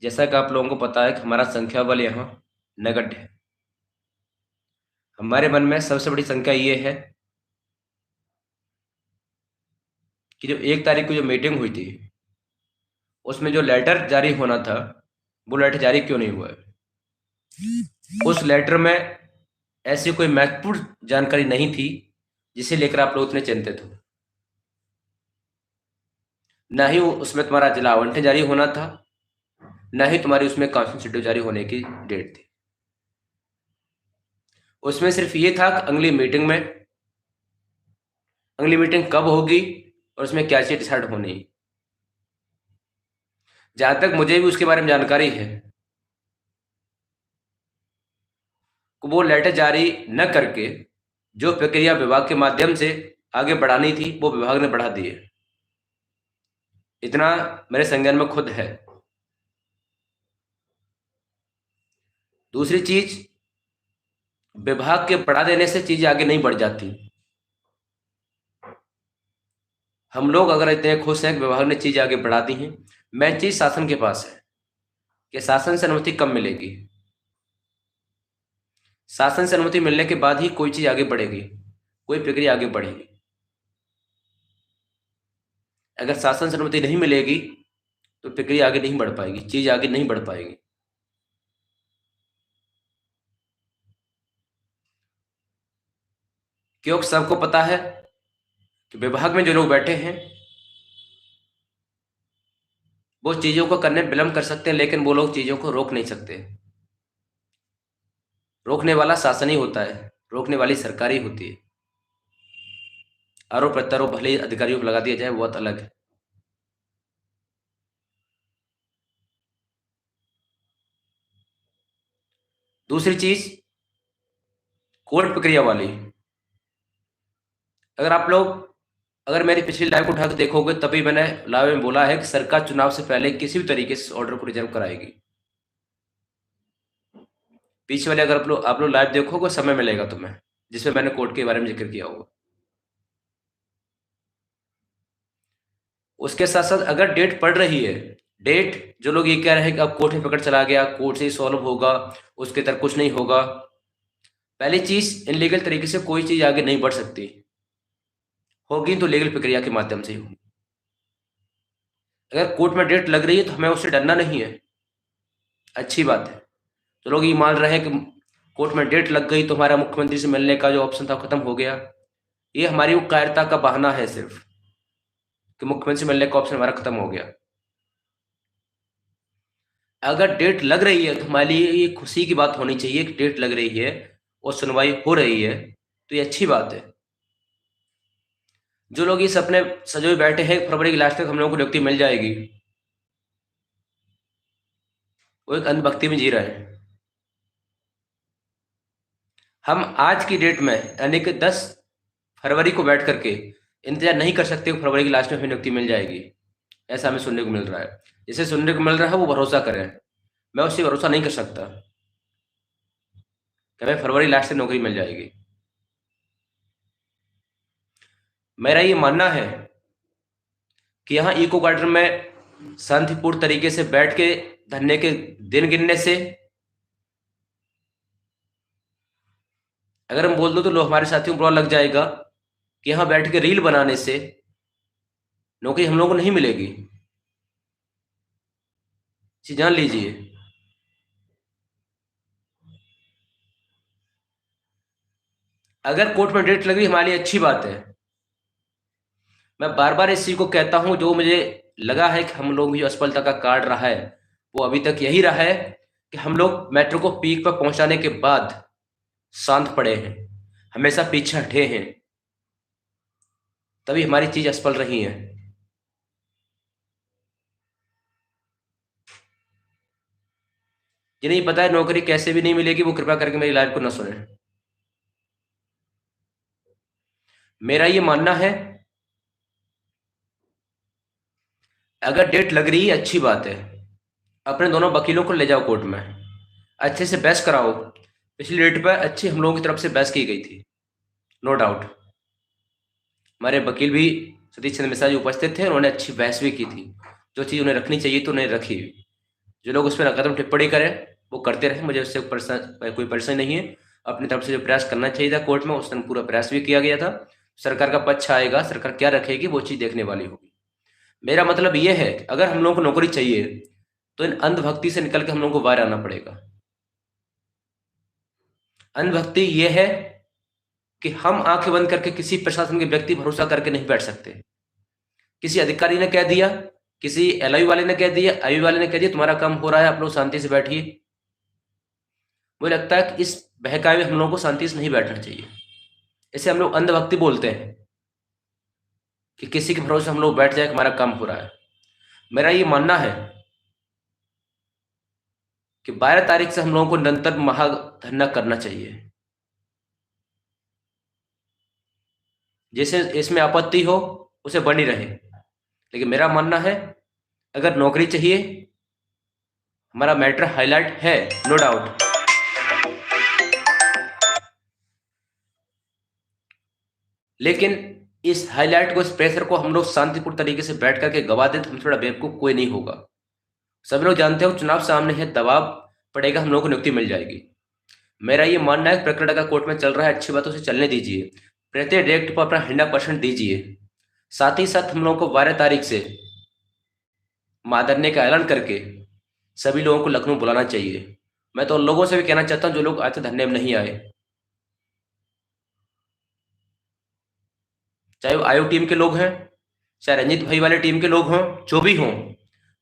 जैसा कि आप लोगों को पता है कि हमारा संख्या बल यहाँ नगण्य है। हमारे मन में सबसे बड़ी संख्या ये है कि जो 1 तारीख को जो मीटिंग हुई थी उसमें जो लेटर जारी होना था वो लेटर जारी क्यों नहीं हुआ है। उस लेटर में ऐसी कोई महत्वपूर्ण जानकारी नहीं थी जिसे लेकर आप लोग इतने चिंतित हो। ना ही उसमें तुम्हारा जिला आवंटन जारी होना था, ना ही तुम्हारी उसमें काउंसिल शेड्यूल जारी होने की डेट थी। उसमें सिर्फ ये था कि अगली मीटिंग कब होगी और उसमें क्या चीज डिसाइड होनी। जहां तक मुझे भी उसके बारे में जानकारी है, वो लेटर जारी न करके जो प्रक्रिया विभाग के माध्यम से आगे बढ़ानी थी वो विभाग ने बढ़ा दी है। इतना मेरे संज्ञान में खुद है। दूसरी चीज, विभाग के बढ़ा देने से चीजें आगे नहीं बढ़ जाती। हम लोग अगर इतने खुश हैं कि विभाग ने चीज आगे बढ़ा दी है, मेन चीज शासन के पास है कि शासन से अनुमति कब मिलेगी। शासन से अनुमति मिलने के बाद ही कोई चीज आगे बढ़ेगी, कोई प्रक्रिया आगे बढ़ेगी। अगर शासन से अनुमति नहीं मिलेगी तो प्रक्रिया आगे नहीं बढ़ पाएगी, चीज आगे नहीं बढ़ पाएगी। क्योंकि सबको पता है कि विभाग में जो लोग बैठे हैं वो चीजों को करने में विलंब कर सकते हैं, लेकिन वो लोग चीजों को रोक नहीं सकते। रोकने वाला शासन ही होता है, रोकने वाली सरकार ही होती है। आरोप प्रत्यारोप भले ही अधिकारियों को लगा दिया जाए, वो बात अलग है। दूसरी चीज, कोर्ट प्रक्रिया वाली। अगर मेरी पिछली लाइव को उठा के देखोगे तभी मैंने लाइव में बोला है कि सरकार चुनाव से पहले किसी भी तरीके से ऑर्डर को रिजर्व कराएगी। पीछे वाले अगर आप लोग लाइव देखोगे समय मिलेगा तुम्हें जिसमें मैंने कोर्ट के बारे में जिक्र किया होगा। उसके साथ साथ अगर डेट पड़ रही है, डेट जो लोग ये कह रहे हैं कि अब कोर्ट में पकड़ चला गया, कोर्ट से ही सॉल्व होगा, उसके तरफ कुछ नहीं होगा। पहली चीज, इनलीगल तरीके से कोई चीज आगे नहीं बढ़ सकती, होगी तो लीगल प्रक्रिया के माध्यम से ही होगी। अगर कोर्ट में डेट लग रही है तो हमें उससे डरना नहीं है, अच्छी बात है। तो लोग ये मान रहे हैं कि कोर्ट में डेट लग गई तो हमारा मुख्यमंत्री से मिलने का जो ऑप्शन था खत्म हो गया। ये हमारी वो कायरता का बहाना है सिर्फ, कि मुख्यमंत्री से मिलने का ऑप्शन हमारा खत्म हो गया। अगर डेट लग रही है तो हमारे लिए ये खुशी की बात होनी चाहिए कि डेट लग रही है और सुनवाई हो रही है, तो ये अच्छी बात है। जो लोग इस अपने सजोए बैठे हैं फरवरी के लास्ट तक हम लोगों को नियुक्ति मिल जाएगी, वो एक अंधभक्ति में जी रहे हैं। हम आज की डेट में यानी कि 10 फरवरी को बैठ करके इंतजार नहीं कर सकते कि फरवरी के लास्ट में हमें नियुक्ति मिल जाएगी। ऐसा हमें सुनने को मिल रहा है। जिसे सुनने को मिल रहा है वो भरोसा करें, मैं उससे भरोसा नहीं कर सकता कि हमें फरवरी लास्ट से नौकरी मिल जाएगी। मेरा ये मानना है कि यहाँ इको गार्डन में शांतिपूर्ण तरीके से बैठ के धरने के दिन गिनने से, अगर हम बोल दो तो लोग हमारे साथियों को बुरा लग जाएगा कि यहाँ बैठ के रील बनाने से नौकरी हम लोगों को नहीं मिलेगी। चीज जान लीजिए। अगर कोर्ट में डेट लगी हमारे लिए अच्छी बात है। मैं बार बार इस चीज को कहता हूं, जो मुझे लगा है कि हम लोग जो असफलता का कार्ड रहा है वो अभी तक यही रहा है कि हम लोग मेट्रो को पीक पर पहुंचाने के बाद शांत पड़े हैं, हमेशा पीछे हटे हैं, तभी हमारी चीज असफल रही है। जिन्हें पता है नौकरी कैसे भी नहीं मिलेगी वो कृपया करके मेरी लाइव को न सुने। मेरा ये मानना है, अगर डेट लग रही है अच्छी बात है, अपने दोनों वकीलों को ले जाओ कोर्ट में, अच्छे से बहस कराओ। पिछली डेट पर अच्छी हम लोगों की तरफ से बहस की गई थी, नो डाउट। हमारे वकील भी सतीश चंद्र मिश्रा जी उपस्थित थे, उन्होंने अच्छी बहस भी की थी। जो चीज़ उन्हें रखनी चाहिए तो उन्हें रखी। जो लोग उस पर नकारात्मक टिप्पणी करें वो करते रहे, मुझे उससे कोई परेशानी नहीं है। अपनी तरफ से जो प्रयास करना चाहिए था कोर्ट में, उस दिन पूरा प्रयास भी किया गया था। सरकार का पक्ष आएगा, सरकार क्या रखेगी वो चीज़ देखने वाली होगी। मेरा मतलब ये है कि अगर हम लोगों को नौकरी चाहिए तो इन अंधभक्ति से निकल के हम लोगों को बाहर आना पड़ेगा। अंधभक्ति ये है कि हम आंखें बंद करके किसी प्रशासन के व्यक्ति भरोसा करके नहीं बैठ सकते। किसी अधिकारी ने कह दिया, किसी एलआई वाले ने कह दिया, आई वाले ने कह दिया तुम्हारा काम हो रहा है, आप लोग शांति से बैठिए। मुझे लगता है कि इस बहकावे में हम लोगों को शांति से नहीं बैठना चाहिए। इसे हम लोग अंधभक्ति बोलते हैं कि किसी के भरोसे हम लोग बैठ जाए कि हमारा काम हो रहा है। मेरा ये मानना है कि 12 तारीख से हम लोगों को निरंतर महाधरना करना चाहिए। जैसे इसमें आपत्ति हो उसे बनी रहे, लेकिन मेरा मानना है अगर नौकरी चाहिए, हमारा मैटर हाईलाइट है, नो डाउट, लेकिन इस हाईलाइट को, इस प्रेशर को हम लोग शांतिपूर्ण तरीके से बैठ करके गवा दें तो हम थोड़ा बेवकूफ कोई नहीं होगा। सभी लोग जानते हो चुनाव सामने है, दबाव पड़ेगा, हम लोग को नियुक्ति मिल जाएगी। मेरा ये मानना है प्रकरण अगर कोर्ट में चल रहा है, अच्छी बातों से चलने दीजिए, प्रत्येक डायरेक्ट पर अपना 100% दीजिए। साथ ही साथ हम लोगों को 12 तारीख से महाधरने का ऐलान करके सभी लोगों को लखनऊ बुलाना चाहिए। मैं तो उन लोगों से भी कहना चाहता हूं जो लोग आज तक धरने में नहीं आए, चाहे वो आयोग टीम के लोग हैं, चाहे रंजीत भाई वाले टीम के लोग हों, जो भी हों,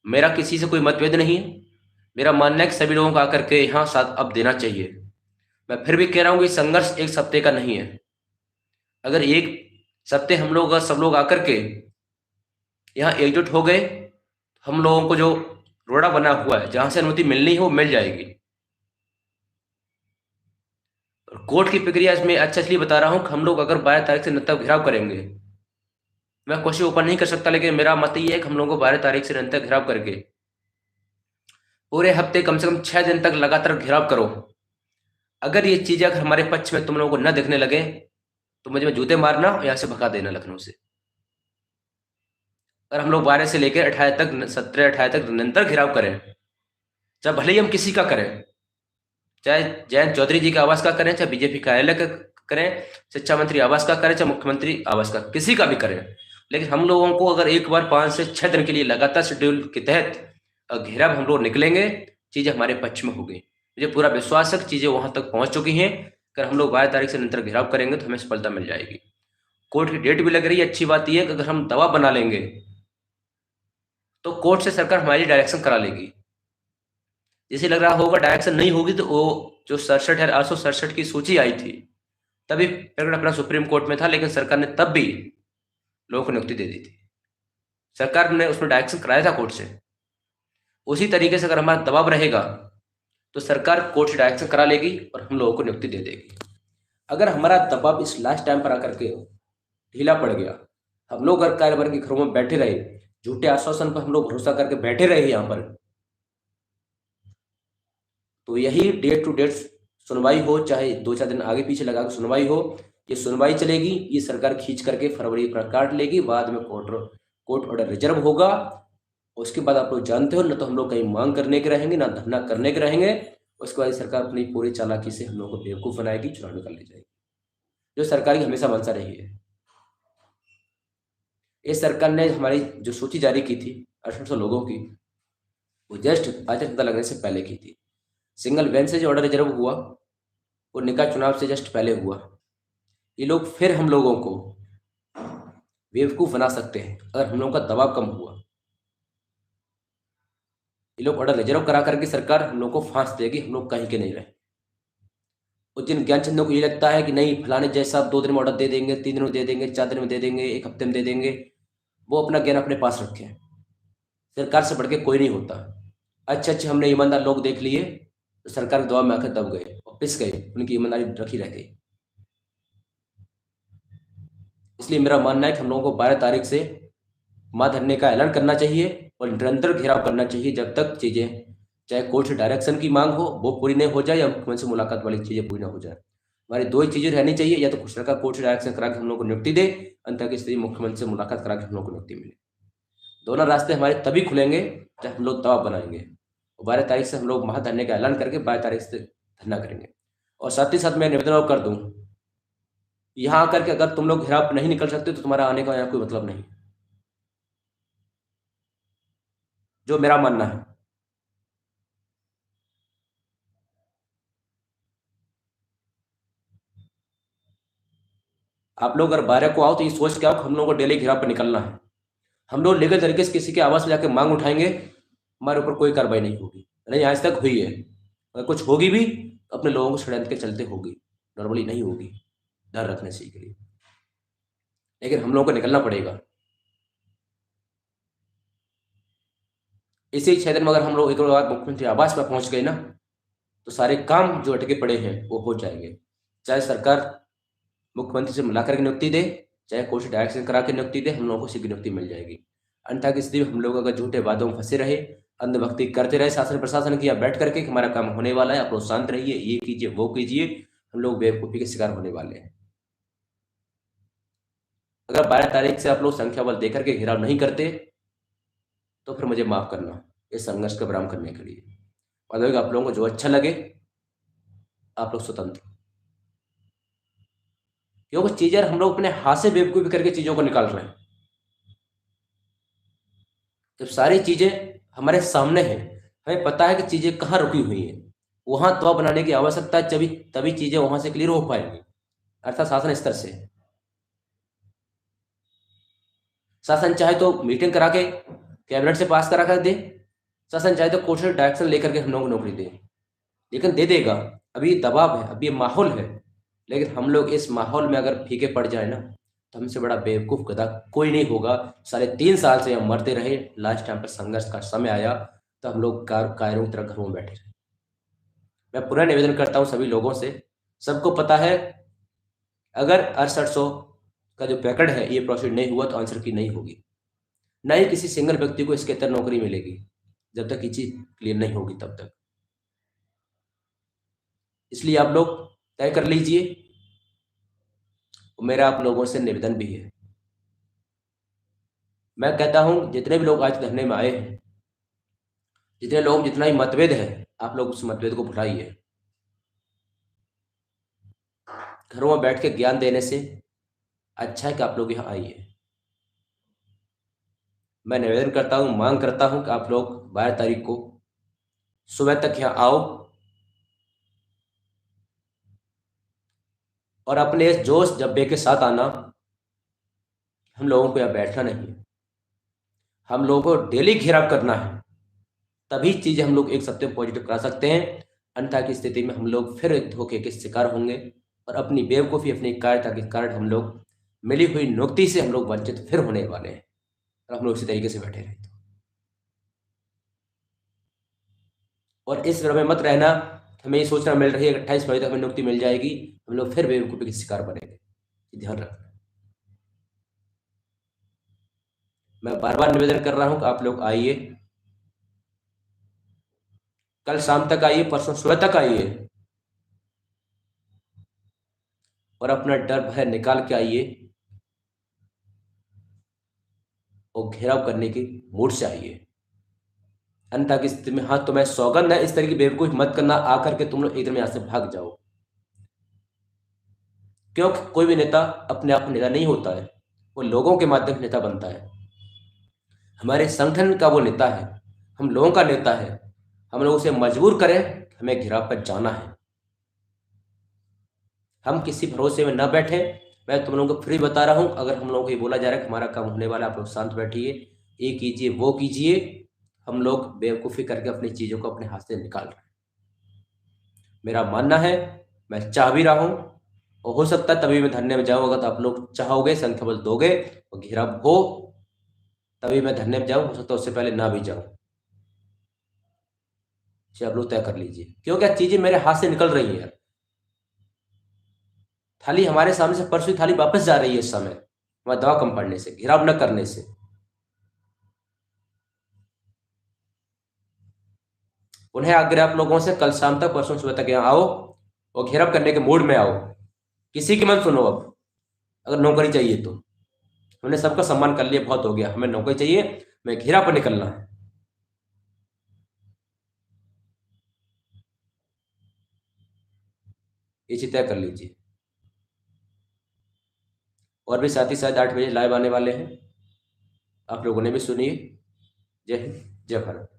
मेरा किसी से कोई मतभेद नहीं है। मेरा मानना है कि सभी लोगों को आकर के यहाँ साथ अब देना चाहिए। मैं फिर भी कह रहा हूँ कि संघर्ष एक सप्ताह का नहीं है। अगर एक सप्ताह हम लोग, सब लोग आकर के यहाँ एकजुट हो गए, हम लोगों को जो रोड़ा बना हुआ है, जहां से अनुमति मिलनी है वो मिल जाएगी। और कोर्ट की प्रक्रिया इसमें अच्छा इसलिए बता रहा हूं कि हम लोग अगर 12 तारीख से निरंतर घेराव करेंगे, मैं क्वेश्चन ओपन नहीं कर सकता, लेकिन मेरा मत ये है कि हम लोगों को 12 तारीख से निरंतर घेराव करके पूरे हफ्ते कम से कम 6 दिन तक लगातार घेराव करो। अगर ये चीजें अगर हमारे पक्ष में तुम लोगों को न देखने लगे तो मुझे जूते मारना और यहाँ से भगा देना लखनऊ से। अगर हम लोग 12 से लेकर 18 तक, 17-18 तक निरंतर घेराव करें, चाहे भले ही हम किसी का करें, चाहे जयंत चौधरी जी के आवास का करें, चाहे बीजेपी कार्यालय का करें, शिक्षा मंत्री आवास का करें, चाहे मुख्यमंत्री आवास का, किसी का भी करें, लेकिन हम लोगों को अगर एक बार 5 से 6 दिन के लिए लगातार शेड्यूल के तहत घेराव हम लोग निकलेंगे, चीजें हमारे पक्ष में होगी। मुझे पूरा विश्वास है कि चीजें वहां तक पहुंच चुकी हैं। अगर हम लोग 12 तारीख से निरंतर घेराव करेंगे तो हमें सफलता मिल जाएगी। कोर्ट की डेट भी लग रही है। अच्छी बात यह है कि अगर हम दवा बना लेंगे तो कोर्ट से सरकार हमारी डायरेक्शन करा लेगी। जैसे लग रहा होगा डायरेक्शन नहीं होगी तो वो जो 67 है 867 की सूची आई थी तभी प्रकरण अपना सुप्रीम कोर्ट में था, लेकिन सरकार ने तब भी लोगों को नियुक्ति दे दी थी। सरकार ने उसमें डायरेक्शन कराया था कोर्ट से। उसी तरीके से अगर हमारा दबाव रहेगा तो सरकार कोर्ट से डायरेक्शन करा लेगी और हम लोगों को नियुक्ति दे देगी। अगर हमारा दबाव इस लास्ट टाइम पर आकर के ढीला पड़ गया, हम लोग अगर कार्यभार के घरों में बैठे रहे, झूठे आश्वासन पर हम लोग भरोसा करके बैठे रहे यहाँ पर, तो यही डेट टू डेट सुनवाई हो, चाहे 2-4 दिन आगे पीछे लगा के सुनवाई हो, ये सुनवाई चलेगी, ये सरकार खींच करके फरवरी का काट लेगी, बाद में कोर्ट ऑर्डर रिजर्व होगा। उसके बाद आप लोग जानते हो, ना तो हम लोग कहीं मांग करने के रहेंगे, ना धरना करने के रहेंगे। उसके बाद सरकार अपनी पूरी चालाकी से हम लोग को बेवकूफ बनाएगी, चुनाव निकाल ले जाएगी, जो सरकार की हमेशा मंशा रही है। इस सरकार ने हमारी जो सूची जारी की थी 800 लोगों की, वो जस्ट आचार संहिता लगने से पहले की थी। सिंगल बेंच से जो ऑर्डर रिजर्व हुआ वो निकाय चुनाव से जस्ट पहले हुआ। ये लोग फिर हम लोगों को बेवकूफ बना सकते हैं अगर हम लोगों का दबाव कम हुआ। ये लोग ऑर्डर रिजर्व करा करके सरकार हम लोग को फांस देगी, हम लोग कहीं के नहीं रहे। उस दिन ज्ञानचंदों को ये लगता है कि नहीं फलाने जैसा 2 दिन में ऑर्डर दे देंगे, 3 दिन में दे देंगे, 4 दिन में दे देंगे, 1 हफ्ते में दे देंगे, वो अपना ज्ञान अपने पास रखे। सरकार से बढ़ के कोई नहीं होता। अच्छे हमने ईमानदार लोग देख लिए तो सरकार के दबाव में आकर दब गए और पिस गए, उनकी ईमानदारी रखी रह गई। इसलिए मेरा मानना है कि हम लोगों को 12 तारीख से महाधरने का ऐलान करना चाहिए और निरंतर घेराव करना चाहिए जब तक चीजें, चाहे कोर्ट से डायरेक्शन की मांग हो वो पूरी नहीं हो जाए, या मुख्यमंत्री से मुलाकात वाली चीजें पूरी ना हो जाए। हमारी 2 ही चीजें रहनी चाहिए, या तो कुछ सरकार कोर्ट से डायरेक्शन करा के हम लोग को नियुक्ति दे, अंतर की स्थिति मुख्यमंत्री से मुलाकात करा के हम लोग को नियुक्ति मिले। दोनों रास्ते हमारे तभी खुलेंगे जब हम लोग दबाव बनाएंगे। 12 तारीख से हम लोग महाधरने का ऐलान करके 12 तारीख से धरना करेंगे। और साथ ही साथ मैं निवेदन और कर दूं, यहाँ आकर के अगर तुम लोग घेराव नहीं निकल सकते तो तुम्हारा आने का यहाँ कोई मतलब नहीं, जो मेरा मानना है। आप लोग अगर 12 को आओ तो ये सोच के आओ कि हम लोगों को डेली घेराव पर निकलना है। हम लोग लीगल तरीके से किसी के आवास में जाकर मांग उठाएंगे, हमारे ऊपर कोई कार्रवाई नहीं होगी, नहीं आज तक हुई है। अगर कुछ होगी भी तो अपने लोगों को षड्यंत्र के चलते होगी, नॉर्मली नहीं होगी, डर रखने से के लिए। लेकिन हम लोगों को निकलना पड़ेगा। इसी 6 दिन में अगर हम लोग एक बार मुख्यमंत्री आवास पर पहुंच गए ना, तो सारे काम जो अटके पड़े हैं वो हो जाएंगे। चाहे सरकार मुख्यमंत्री से मिलाकर के नियुक्ति दे, चाहे कोर्ट से डायरेक्शन करा के नियुक्ति दे, हम लोगों को शीघ्र नियुक्ति मिल जाएगी। अन्यथा की स्थिति में हम लोग अगर झूठे वादों में फंसे रहे, अंधभक्ति करते रहे शासन प्रशासन की, या बैठ करके हमारा काम होने वाला है, आप लोग शांत रहिए, ये कीजिए वो कीजिए, हम लोग बेवकूफ़ी के शिकार होने वाले हैं। अगर 12 तारीख से आप लोग संख्या बल देकर के घेराव नहीं करते तो फिर मुझे माफ करना इस संघर्ष का विराम करने के लिए। और आप लोगों को जो अच्छा लगे आप लोग स्वतंत्र, क्योंकि चीजें हम लोग अपने हाथ से बेवकूफी करके चीजों को निकाल रहे हैं। जब सारी चीजें हमारे सामने हैं, हमें पता है कि चीजें कहाँ रुकी हुई हैं, वहां दवा बनाने की आवश्यकता है, तभी तभी चीजें वहां से क्लियर हो पाएंगी, अर्थात शासन स्तर से। शासन चाहे तो मीटिंग करा के कैबिनेट से पास करा कर दे, शासन चाहे तो कोर्ट से डायरेक्शन लेकर के हम लोग को नौकरी दे, लेकिन दे देगा। अभी दबाव है, अभी माहौल है, लेकिन हम लोग इस माहौल में अगर फीके पड़ जाए ना, तो हमसे बड़ा बेवकूफ गधा कोई नहीं होगा। 3.5 साल से हम मरते रहे, लास्ट टाइम पर संघर्ष का समय आया तो हम लोग कायरों की तरह घरों में बैठे रहे। मैं पुनः निवेदन करता हूँ सभी लोगों से, सबको पता है अगर 6800 का जो पैकेट है ये प्रोसीड नहीं हुआ तो आंसर की नहीं होगी, न ही किसी सिंगल व्यक्ति को इसके अंदर नौकरी मिलेगी जब तक ये चीज क्लियर नहीं होगी तब तक। इसलिए आप लोग तय कर लीजिए, मेरा आप लोगों से निवेदन भी है। मैं कहता हूं जितने भी लोग आज धरने में आए हैं, जितने लोग जितना ही मतभेद है, आप लोग उस मतभेद को भुलाइए। घरों में बैठ के ज्ञान देने से अच्छा है कि आप लोग यहाँ आइए। मैं निवेदन करता हूँ, मांग करता हूँ कि आप लोग 12 तारीख को सुबह तक यहाँ आओ और अपने इस जोश जज्बे के साथ आना। हम लोगों को यहाँ बैठना नहीं है, हम लोगों को डेली घेराव करना है, तभी चीजें हम लोग एक सप्ताह पॉजिटिव करा सकते हैं। अन्यथा की स्थिति में हम लोग फिर एक धोखे के शिकार होंगे और अपनी बेवकूफ़ी, अपनी कायरता के कारण हम लोग मिली हुई नियुक्ति से हम लोग वंचित फिर होने वाले हैं, और हम लोग इसी तरीके से बैठे रहे तो। और इस भ्रम में मत रहना, हमें ये सोचना मिल रही है 28 मई तक हमें नियुक्ति मिल जाएगी, हम लोग फिर बेवकूफ़ी के शिकार बनेंगे, ध्यान रखना। मैं बार बार निवेदन कर रहा हूं कि आप लोग आइए, कल शाम तक आइए, परसों सुबह तक आइए और अपना डर भय निकाल के आइए और घेराव करने की मूड से आइए। अन्यथा की स्थिति में, हाँ तो मैं सौगंध है, इस तरह की बेवकूफ़ी मत करना आकर के तुम लोग एकदम यहाँ से भाग जाओ, क्योंकि कोई भी नेता अपने आप में नेता नहीं होता है, वो लोगों के माध्यम से नेता बनता है। हमारे संगठन का वो नेता है, हम लोगों का नेता है, हम लोग उसे मजबूर करें, हमें घेराव पर जाना है। हम किसी भरोसे में न बैठे। मैं तुम लोगों को फ्री बता रहा हूं, अगर हम लोगों को ये बोला जा रहा है कि हमारा काम होने वाला है, आप लोग शांत बैठिए, ये कीजिए वो कीजिए, हम लोग बेवकूफ़ी करके अपनी चीज़ों को अपने हाथ से निकाल रहे हैं। मेरा मानना है, मैं चाह भी रहा हूं, और हो सकता है तभी मैं धरने में जाऊँ, अगर आप लोग चाहोगे, संख्या बल दोगे और घेराव हो तभी मैं धरने में जाऊँ, हो सकता है उससे पहले ना भी जाऊँ। आप लोग तय कर लीजिए, क्यों क्या चीज़ें मेरे हाथ से निकल रही हैं। थाली हमारे सामने से परसों थाली वापस जा रही है इस समय, हमारा दवा कम पड़ने से, घेराव न करने से। उन्हें आग्रह आप लोगों से, कल शाम तक परसों सुबह तक यहाँ आओ और घेराव करने के मूड में आओ। किसी की मत सुनो। अब अगर नौकरी चाहिए तो हमने सबका सम्मान कर लिया, बहुत हो गया, हमें नौकरी चाहिए, हमें घेराव पर निकलना है। ये चीज़ तय कर लीजिए। और भी साथ ही साथ 8 बजे लाइव आने वाले हैं, आप लोगों ने भी सुनिए। जय हिंद, जय भारत।